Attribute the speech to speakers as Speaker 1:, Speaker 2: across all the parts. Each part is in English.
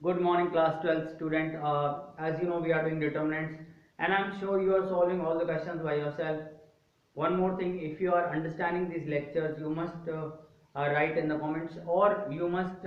Speaker 1: Good morning, class 12 student. As you know, we are doing determinants, and I'm sure you are solving all the questions by yourself. One more thing, if you are understanding these lectures, you must write in the comments, or you must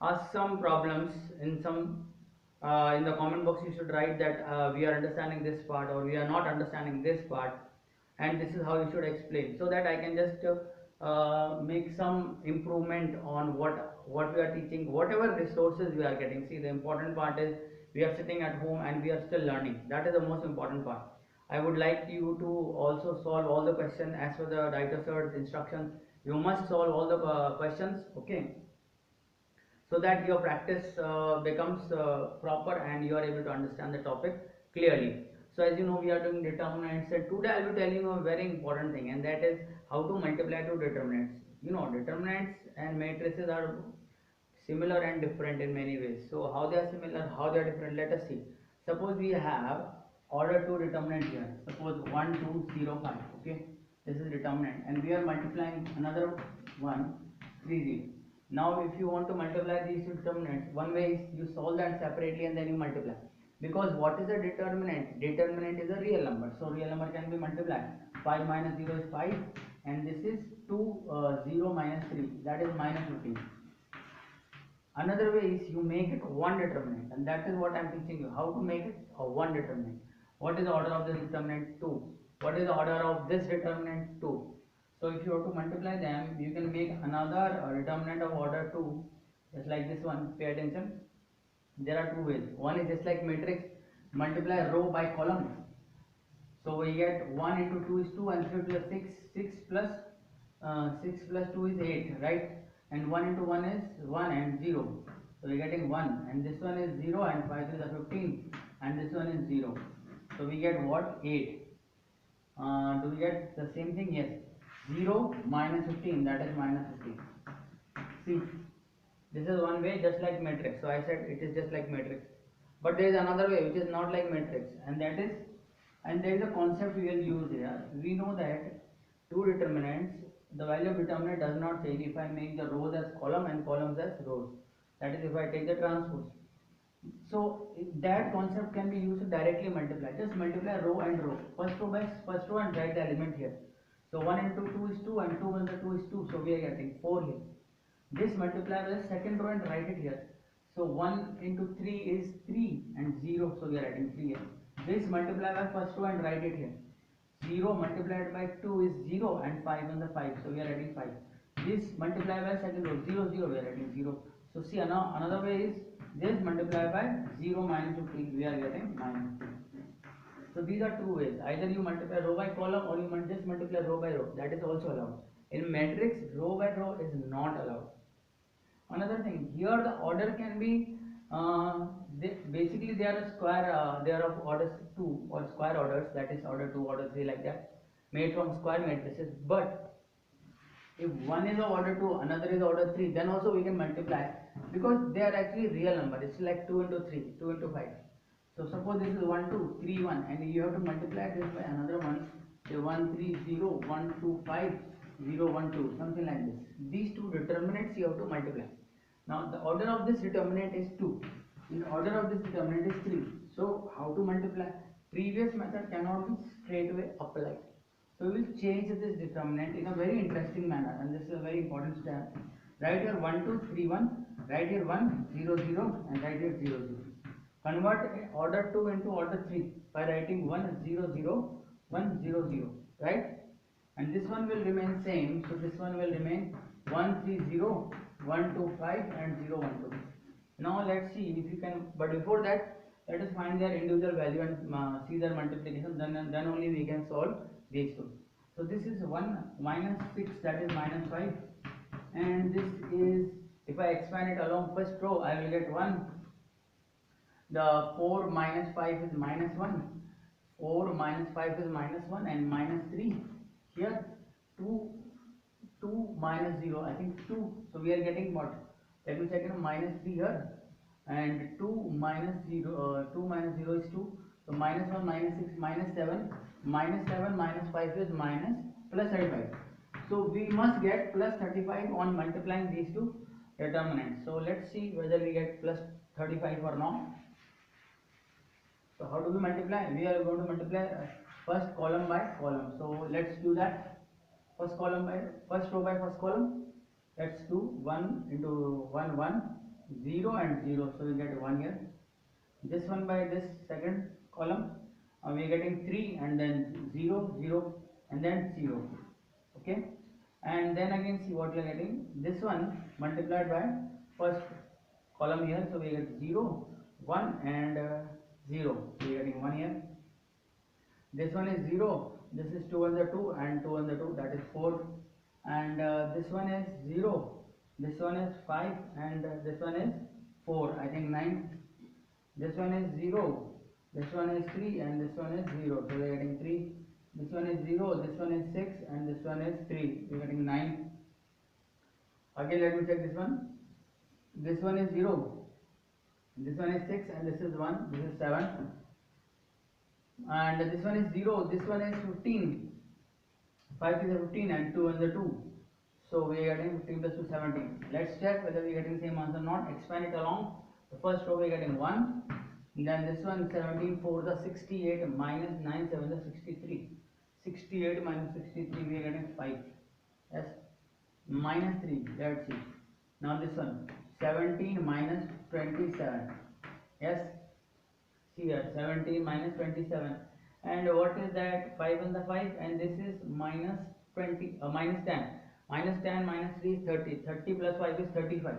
Speaker 1: ask some problems in the comment box. You should write that we are understanding this part or we are not understanding this part, and this is how you should explain, so that I can just make some improvement on what we are teaching, whatever resources we are getting. See, the important part is we are sitting at home and we are still learning. That is the most important part. I would like you to also solve all the questions as per the writer sir's instructions. You must solve all the questions, okay, so that your practice becomes proper and you are able to understand the topic clearly. So as you know, we are doing determinants, and today I will be telling you a very important thing, and that is how to multiply two determinants. You know, determinants and matrices are similar and different in many ways. So how they are similar, how they are different, let us see. Suppose we have order 2 determinant here. Suppose 1 2 0 5. Okay, this is determinant, and we are multiplying another one 3 0. Now if you want to multiply these two determinants, one way is you solve that separately and then you multiply. Because what is a determinant? Determinant is a real number, so real number can be multiplied. 5 minus 0 is 5, and this is 2 0 minus 3, that is minus 15. Another way is you make it one determinant, and that is what I am teaching you, how to make it a one determinant. What is the order of this determinant? 2. What is the order of this determinant? 2. So if you have to multiply them, you can make another determinant of order 2, just like this one. Pay attention. There are two ways. One is just like matrix, multiply row by column. So we get 1 into 2 is 2, and 3 plus 6, 6 plus 2 is 8, right? And 1 into 1 is 1 and 0. So we are getting 1, and this one is 0, and 5 is 15, and this one is 0. So we get what? 8. Do we get the same thing? Yes. 0 minus 15, that is minus 15. See, this is one way, just like matrix. So I said it is just like matrix. But there is another way which is not like matrix, and that is, and there is a concept we will use here. We know that two determinants, the value of determinant does not change if I make the rows as column and columns as rows. That is if I take the transpose. So that concept can be used to directly multiply. Just multiply row and row. First row by first row and write the element here. So 1 into 2 is 2, and 2 into 2 is 2. So we are getting 4 here. This multiply by the second row and write it here. So 1 into 3 is 3 and 0. So we are writing 3 here. This multiply by first row and write it here. 0 multiplied by 2 is 0, and 5 on the 5. So we are writing 5. This multiply by second row 0 0, we are writing 0. So see, now another way is this multiply by 0 minus 15, we are getting minus 2. So these are two ways. Either you multiply row by column, or you just multiply row by row. That is also allowed. In matrix, row by row is not allowed. Another thing, here the order can be basically they are a square, they are of orders 2 or square orders, that is order 2, order 3, like that, made from square matrices. But if one is of order 2, another is order 3, then also we can multiply, because they are actually real number. It's like 2 into 3, 2 into 5. So suppose this is 1 2 3 1, and you have to multiply this by another one, say 1 3 0 1 2 5 0 1 2, something like this. These two determinants you have to multiply. Now the order of this determinant is 2, and the order of this determinant is 3. So how to multiply? Previous method cannot be straight away applied. So we will change this determinant in a very interesting manner, and this is a very important step. Write here 1 2 3 1, write here 1 0 0, and write here 0 0. Convert order 2 into order 3 by writing 1 0 0 1 0 0, right? And this one will remain same, so this one will remain 1 3 0 1 2 5 and 0 1 2. Now let's see if you can, but before that let us find their individual value and see their multiplication, then only we can solve these two. So this is 1 minus 6, that is minus 5, and this is, if I expand it along first row, I will get 1. The 4 minus 5 is minus 1, 4 minus 5 is minus 1, and minus 3 here, 2 minus 0, I think 2. So we are getting what? Let me check it. Minus 3 here, and 2 minus 0, 2 minus 0 is 2. So minus 1 minus 6 minus 7, minus 7 minus 5 is minus plus 35. So we must get plus 35 on multiplying these two determinants. So let's see whether we get plus 35 for now. So how do we multiply? We are going to multiply first column by column. So let's do that. First column by first row by first column. Let's do 1 into 1 1 0 and 0. So we get 1 here. This one by this second column, we are getting 3 and then 0 0 and then 0. Okay, and then again see what we are getting. This one multiplied by first column here. So we get 0 1 and 0. So we are getting 1 here. This one is 0. This is 2 and the 2 and 2 and the 2, that is 4. And this one is 0. This one is 5 and this one is 4. I think 9. This one is 0. This one is 3 and this one is 0. So we are getting 3. This one is 0. This one is 6 and this one is 3. We are getting 9. Again let me check this one. This one is 0. This one is 6 and this is 1. This is 7. And this one is 0. This one is 15. 5 is 15 and 2 and the 2. So we are getting 15 plus 2 17. Let's check whether we are getting the same answer or not. Expand it along. The first row we are getting 1. Then this one 17 4 the 68 minus 9 7 the 63. 68 minus 63 we are getting 5. Yes. Minus 3. Let's see. Now this one 17 minus 27. Yes. See here 17 minus 27. And what is that? 5 and the 5 and this is minus 20 minus 10. Minus 10 minus 3 is 30. 30 plus 5 is 35.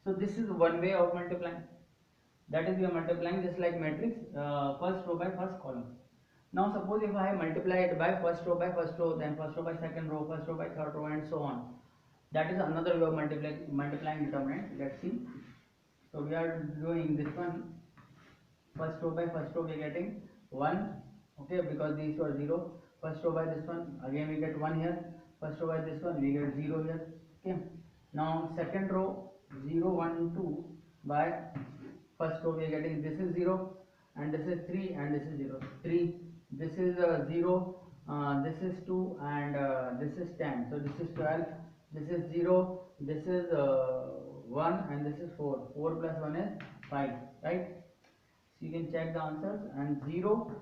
Speaker 1: So this is one way of multiplying. That is, we are multiplying just like matrix, first row by first column. Now suppose if I multiply it by first row, then first row by second row, first row by third row, and so on. That is another way of multiplying determinant. Let's see. So we are doing this one. First row by first row we are getting 1. Okay, because these were 0. First row by this one, again we get 1 here. First row by this one, we get 0 here. Okay. Now second row 0 1 2 by first row we are getting, this is 0 and this is 3 and this is 0 3. This is 0, this is 2 and this is 10. So this is 12. This is 0. This is 1 and this is 4. 4 plus 1 is 5. Right. So you can check the answers. And 0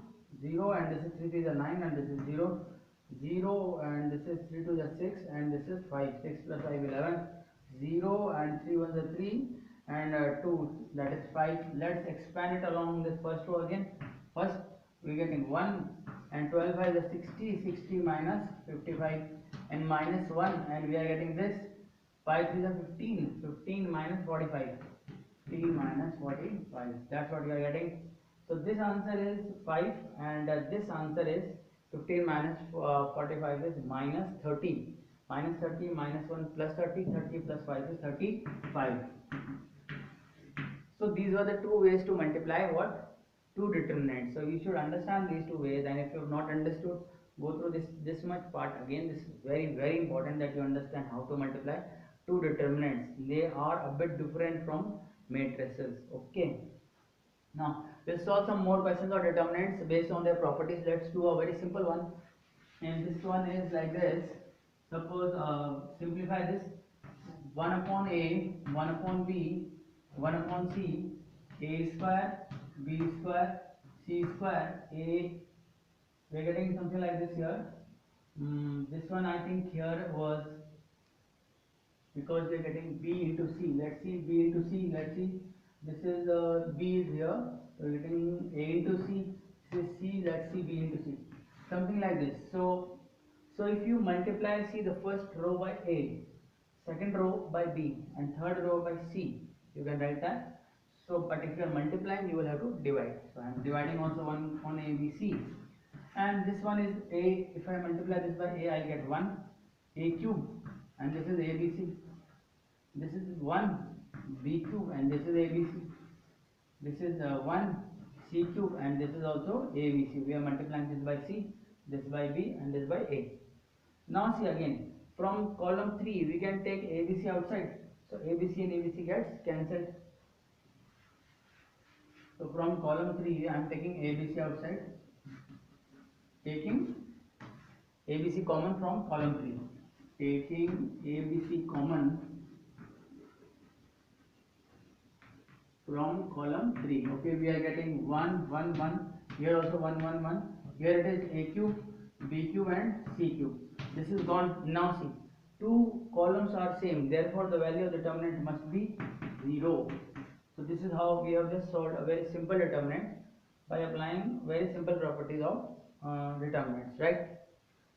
Speaker 1: 0 and this is 3 3 is 9 and this is 0 0 and this is 3 2 is 6 and this is 5. 6 plus 5 11. 0 and 3 1 is 3 and 2, that is 5. Let's expand it along this first row again. First we are getting 1 and 12 5 is 60. 60 minus 55 and minus 1 and we are getting this 5 3 is 15. 15 minus 45. 15 minus 45. That's what we are getting. So this answer is 5 and this answer is 15 minus 45 is minus 30. Minus 30 minus 1 plus 30. 30 plus 5 is 35. So these were the two ways to multiply what? Two determinants. So you should understand these two ways, and if you have not understood, go through this much part again. This is very important that you understand how to multiply two determinants. They are a bit different from matrices. Okay. Now we'll solve some more questions on determinants based on their properties. Let's do a very simple one, and this one is like this. Suppose simplify this. 1 upon a, 1 upon b, 1 upon c, a square, b square, c square, a. We are getting something like this here. This one I think here was because we are getting b into c. Let's see b into c. Let's see. This is b is here. We are getting a into c. This is c. Let's see b into c. Something like this. So if you multiply, see the first row by a, second row by b, and third row by c, you can write that. So, but if you are multiplying, you will have to divide. So I am dividing also one on a, b, c, and this one is a. If I multiply this by a, I get 1 a cube, and this is a b c. This is 1 b cube, and this is a b c. This is 1 c cube, and this is also a b c. We are multiplying this by c, this by b, and this by a. Now see again, from column 3 we can take ABC outside. So ABC and ABC gets cancelled. So from column 3 I am taking ABC outside, taking ABC common from column 3, taking ABC common from column 3. Okay, we are getting 1 1 1, here also 1 1 1, here it is a cube, b cube and c cube. This is gone. Now see, two columns are same, therefore the value of determinant must be 0. So this is how we have just solved a very simple determinant by applying very simple properties of determinants, right?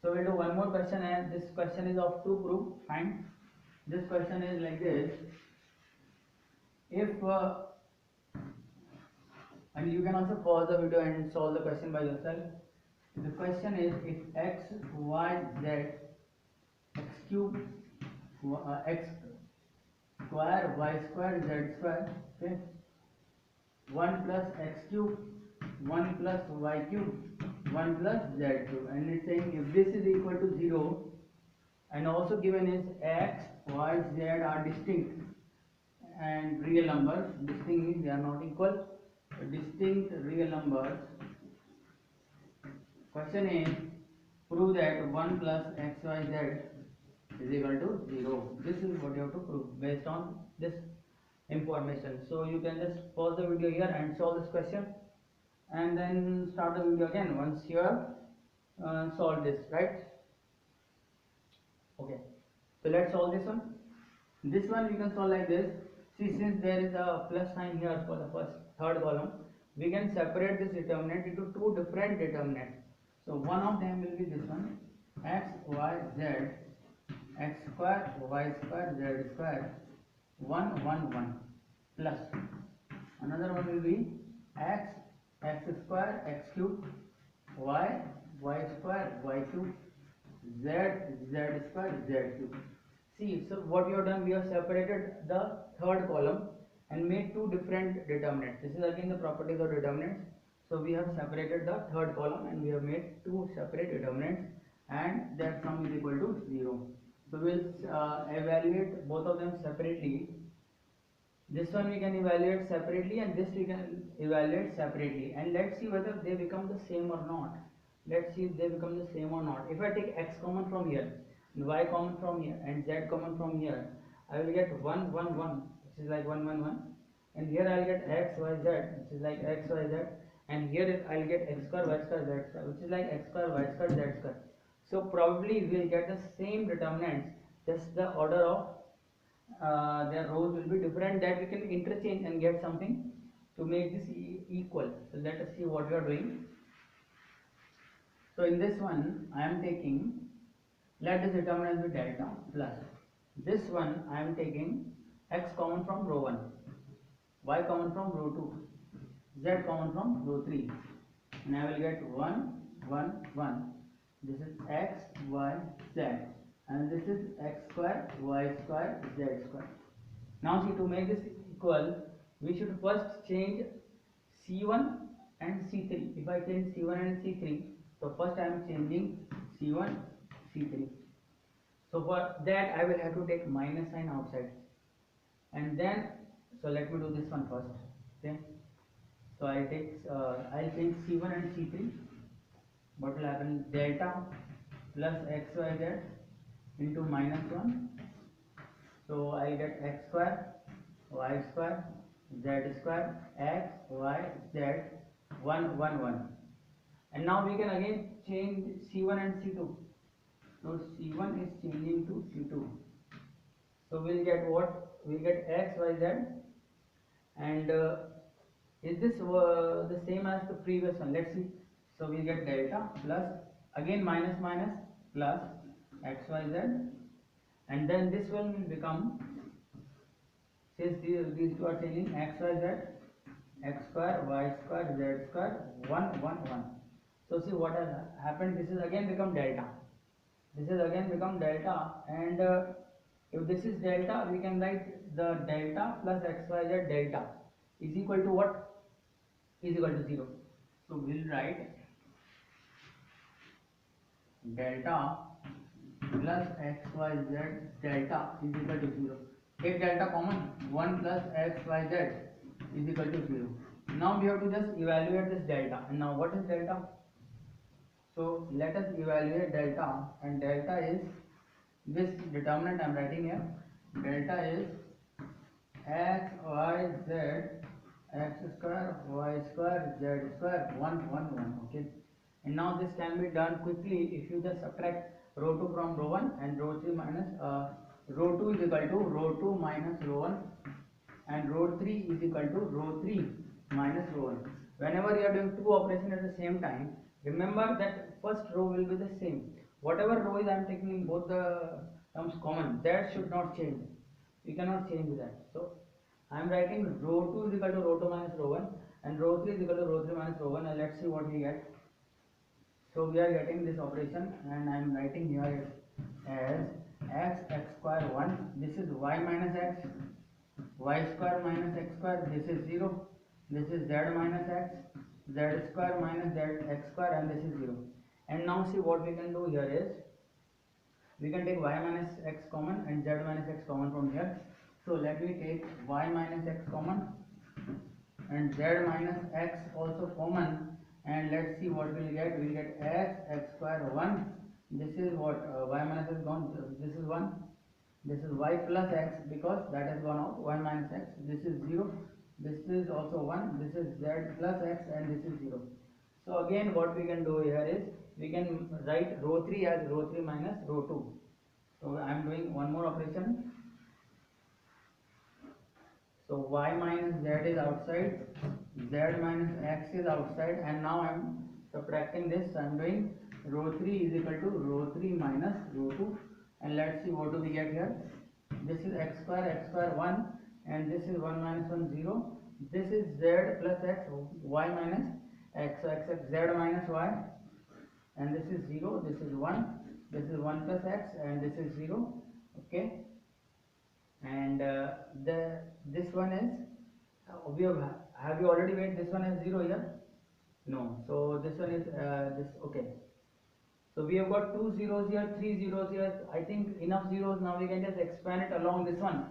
Speaker 1: So we'll do one more question, and this question is of two proof. Fine. This question is like this: if and you can also pause the video and solve the question by yourself. The question is, if x, y, z, x cube, x square, y square, z square, okay, 1 plus x cube, 1 plus y cube, 1 plus z cube, and it's saying if this is equal to 0, and also given is x, y, z are distinct and real numbers. Distinct means they are not equal. Distinct real numbers. Question is, prove that 1 plus x, y, z is equal to 0. This is what you have to prove based on this information. So you can just pause the video here and solve this question, and then start the video again once you have solved this, right? Okay, so let's solve this one. This one we can solve like this. See, since there is a plus sign here for the third column, we can separate this determinant into two different determinants. So one of them will be this one, x, y, z, x square, y square, z square, 1 1 1, plus another one will be x, x square, x cube, y, y square, y cube, z, z square, z cube. See, so what we have done, we have separated the third column and made two different determinants. This is again the properties of determinants. So we have separated the third column and we have made two separate determinants, and their sum is equal to 0. So we'll evaluate both of them separately. This one we can evaluate separately, and this we can evaluate separately, and let's see whether they become the same or not. Let's see if they become the same or not. If I take x common from here, and y common from here, and z common from here, I will get 1 1 1, which is like 1 1 1, and here I will get x y z, which is like x y z, and here I will get x square y square z square, which is like x square y square z square. So probably we will get the same determinants, just the order of their rows will be different, that we can interchange and get something to make this equal. So let us see what we are doing. So in this one I am taking, let this determinant be delta, plus this one I am taking x common from row 1, y common from row 2, z common from row 3, and I will get 1 1 1. This is x, y, z, and this is x square, y square, z square. Now see, to make this equal, we should first change C1 and C3. If I change C1 and C3, so first I am changing C1, C3. So for that I will have to take minus sign outside, and then, so let me do this one first. Okay, so I take I'll change C1 and C3. What will happen? Delta plus xyz into minus 1. So I get x square, y square, z square, x, y, z, 1 1 1. And now we can again change C1 and C2. So C1 is changing to C2. So we'll get what? We'll get x, y, z, and is this the same as the previous one? Let's see. So we get delta plus again minus minus plus x, y, z, and then this one will become, since these two are changing, x, y, z, x square, y square, z square, 1 1 1. So see what has happened. This is again become delta. This is again become delta, and if this is delta, we can write the delta plus x, y, z delta is equal to what? Is equal to 0. So we'll write delta plus x, y, z delta is equal to 0. Take delta common, 1 plus x, y, z is equal to 0. Now we have to just evaluate this delta. And now what is delta? So let us evaluate delta, and delta is this determinant I am writing here. Delta is x, y, z x square y square z square 1 1 1. Okay, and now this can be done quickly if you just subtract row 2 from row 1 and row 3 minus row 2 is equal to row 2 minus row 1 and row 3 is equal to row 3 minus row 1. Whenever you are doing two operations at the same time, remember that first row will be the same. Whatever row is I am taking in both the terms common, that should not change. You cannot change that. So I am writing row 2 is equal to row 2 minus row 1 and row 3 is equal to row 3 minus row 1, and let's see what we get. So we are getting this operation and I am writing here as x square 1, this is y minus x, y square minus x square, this is 0, this is z minus x, z square minus z x square, and this is 0. And now see what we can do here is, we can take y minus x common and z minus x common from here. So let me take y minus x common and z minus x also common, and let's see what we'll get. We'll get x square 1, this is what y minus is gone, this is 1, this is y plus x because that has gone out, y minus x, this is 0, this is also 1, this is z plus x, and this is 0. So again what we can do here is, we can write row 3 as row 3 minus row 2. So I am doing one more operation. So y minus z is outside, z minus x is outside, and now I am subtracting this. I am doing row 3 is equal to row 3 minus row 2, and let's see what do we get here. This is x square 1, and this is 1 minus 1 0. This is z plus x, y minus x, so x z minus y, and this is 0, this is 1, this is 1 plus x, and this is 0. Okay, and this one is have you already made this one as 0 here? No. So this one is this. Okay, so we have got 2 zeros here, 3 zeros here. I think enough zeros. Now we can just expand it along this one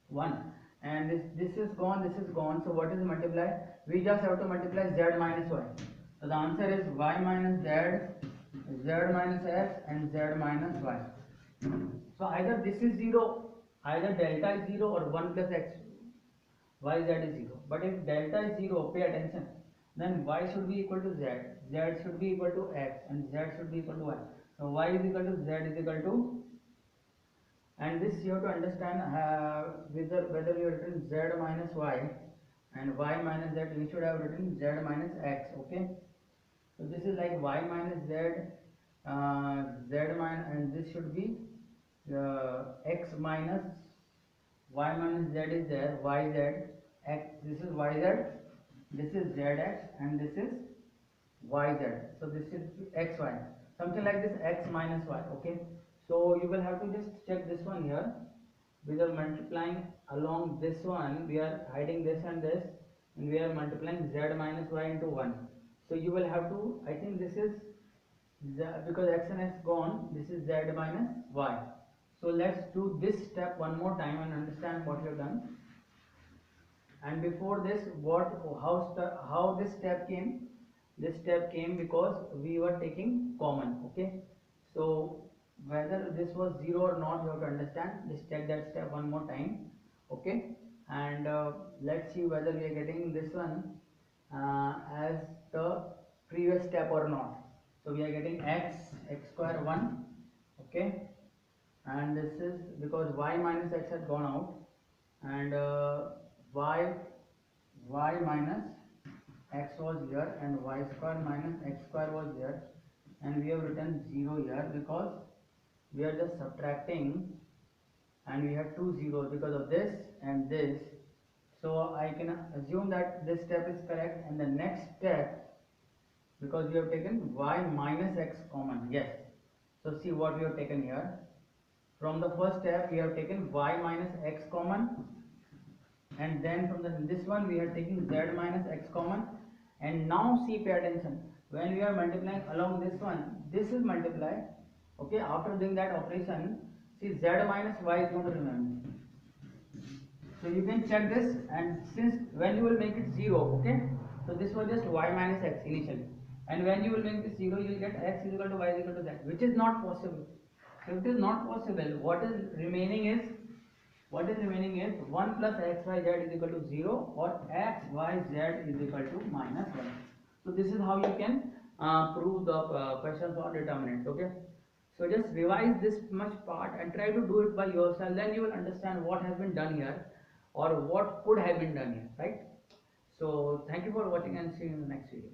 Speaker 1: 1, and this is gone, this is gone. So what is multiply? We just have to multiply z minus y. So the answer is y minus z, z minus x, and z minus y. So either this is 0, either delta is 0, or 1 plus x, y z is 0. But if delta is 0, pay attention, then y should be equal to z, z should be equal to x, and z should be equal to y. So y is equal to z is equal to, and this you have to understand whether you have written z minus y and y minus z, we should have written z minus x. Okay, so this is like y minus z, z minus, and this should be x minus y minus z is there, yz, x, this is yz, this is zx, and this is yz. So this is xy, something like this, x minus y. Okay, so you will have to just check this one here. We are multiplying along this one, we are hiding this and this, and we are multiplying z minus y into 1. So you will have to, I think this is z, because x and x gone, this is z minus y. So let's do this step one more time and understand what you have done. And before this, how this step came? This step came because we were taking common. Okay, so whether this was 0 or not, you have to understand. Just check that step one more time. Okay, and let's see whether we are getting this one as the previous step or not. So we are getting x square 1. Okay, and this is because y minus x had gone out, and y minus x was here, and y square minus x square was here, and we have written 0 here because we are just subtracting, and we have 2 zeros because of this and this. So I can assume that this step is correct, and the next step, because we have taken y minus x common. Yes, so see what we have taken here. From the first step we have taken y minus x common, and then from this one we are taking z minus x common. And now see, pay attention, when we are multiplying along this one, this is multiply. Okay, after doing that operation, see z minus y is going to remain. So you can check this, and since when you will make it 0, okay, so this was just y minus x initially, and when you will make this 0, you will get x is equal to y is equal to z, which is not possible. So it is not possible. What is remaining is what is remaining is 1 plus xyz is equal to 0 or xyz is equal to minus 1. So this is how you can prove the questions on determinants. Okay, so just revise this much part and try to do it by yourself, then you will understand what has been done here or what could have been done here, right? So thank you for watching and see you in the next video.